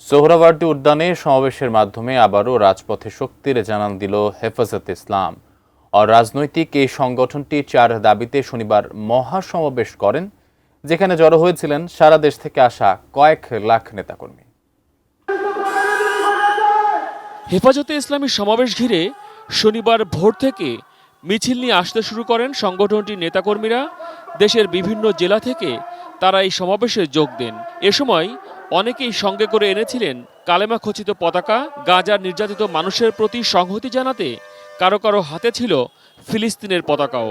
সোহরাওয়ার্দী উদ্যানে সমাবেশের মাধ্যমে আবারও রাজপথে শক্তির জানান দিল হেফাজতে ইসলাম। অরাজনৈতিক এই সংগঠনটি 4 দাবিতে শনিবার মহাসমাবেশ করেন, যেখানে জড়ো হয়েছিলেন সারা দেশ থেকে আসা কয়েক লাখ নেতাকর্মী। হেফাজতে ইসলামী সমাবেশ ঘিরে শনিবার ভোর থেকে মিছিল নিয়ে আসতে শুরু করেন সংগঠনটির নেতাকর্মীরা। দেশের বিভিন্ন জেলা থেকে তারা এই সমাবেশে যোগ দেন। এ সময় অনেকেই সঙ্গে করে এনেছিলেন কালেমা খচিত পতাকা। গাজার নির্যাতিত মানুষের প্রতি সংহতি জানাতে কারো কারো হাতে ছিল ফিলিস্তিনের পতাকাও।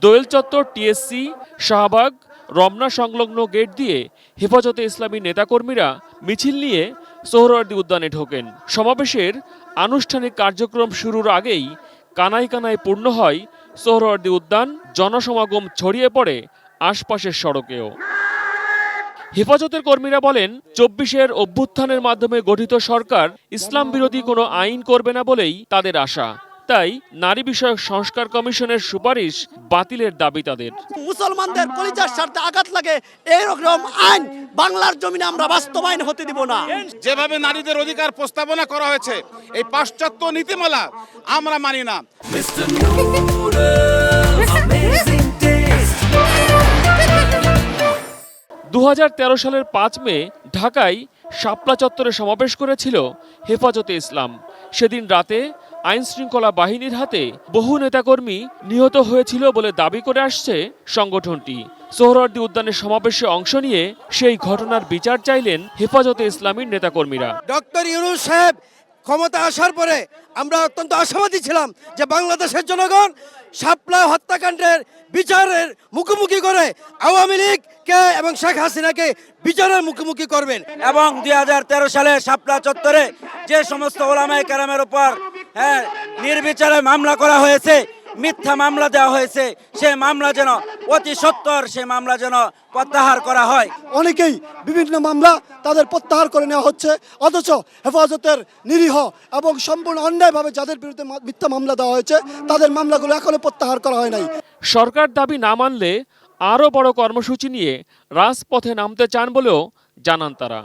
দোয়েল চত্বর, টিএসসি, শাহবাগ, রমনা সংলগ্ন গেট দিয়ে হেফাজতে ইসলামী নেতাকর্মীরা মিছিল নিয়ে সোহরাওয়ার্দী উদ্যানে ঢোকেন। সমাবেশের আনুষ্ঠানিক কার্যক্রম শুরুর আগেই কানায় কানায় পূর্ণ হয় সোহরাওয়ার্দী উদ্যান। জনসমাগম ছড়িয়ে পড়ে আশপাশের সড়কেও। হেফাজতের কর্মীরা বলেন, 24-এর অভ্যুত্থানের মাধ্যমে গঠিত সরকার ইসলাম বিরোধী কোনো আইন করবে না বলেই তাদের আশা। তাই নারী বিষয়ক সংস্কার কমিশনের সুপারিশ বাতিলের দাবি তাদের। মুসলমানদের কলিজার স্বার্থে আঘাত লাগে এইরকম আইন বাংলার জমিনে আমরা বাস্তবায়ন হতে দিব না। যেভাবে নারীদের অধিকার প্রস্তাবনা করা হয়েছে, এই পাশ্চাত্য নীতিমালা আমরা মানি না। 2013 সালের 5 মে ঢাকায় শাপলা চত্বরে সমাবেশ করেছিল হেফাজতে ইসলাম। সেদিন রাতে আইন শৃঙ্খলা বাহিনীর হাতে বহু নেতাকর্মী নিহত হয়েছিল বলে দাবি করে আসছে সংগঠনটি। সোহরাওয়ার্দী উদ্যানের সমাবেশে অংশ নিয়ে সেই ঘটনার বিচার চাইলেন হেফাজতে ইসলামীর নেতাকর্মীরা। ডক্টর ইউনূস সাহেব ক্ষমতা আসার পরে আমরা অত্যন্ত আশাবাদী ছিলাম যে বাংলাদেশের জনগণ শাপলা হত্যাকাণ্ডের বিচারের মুখোমুখি করে আওয়ামী লীগকে এবং শেখ হাসিনাকে বিচারের মুখোমুখি করবেন। এবং 2013 সালে শাপলা চত্বরে যে সমস্ত ওলামায়ে কেরামের উপর নির্বিচারে মামলা করা হয়েছে, মিথ্যা মামলা দেওয়া হয়েছে, সেই মামলা যেন অতি সত্বর সেই মামলা যেন প্রত্যাহার করা হয়। অনেকেই বিভিন্ন মামলা তাদের প্রত্যাহার করে নেওয়া হচ্ছে, অথচ হেফাজতের নিরীহ এবং সম্পূর্ণ অন্যায়ভাবে যাদের বিরুদ্ধে মিথ্যা মামলা দেওয়া হয়েছে তাদের মামলাগুলো এখনো প্রত্যাহার করা হয় নাই। সরকার দাবি না মানলে আরও বড় কর্মসূচি নিয়ে রাজপথে নামতে চান বলেও জানান তারা।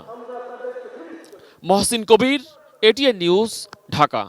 মহসিন কবির, এটিএন নিউজ, ঢাকা।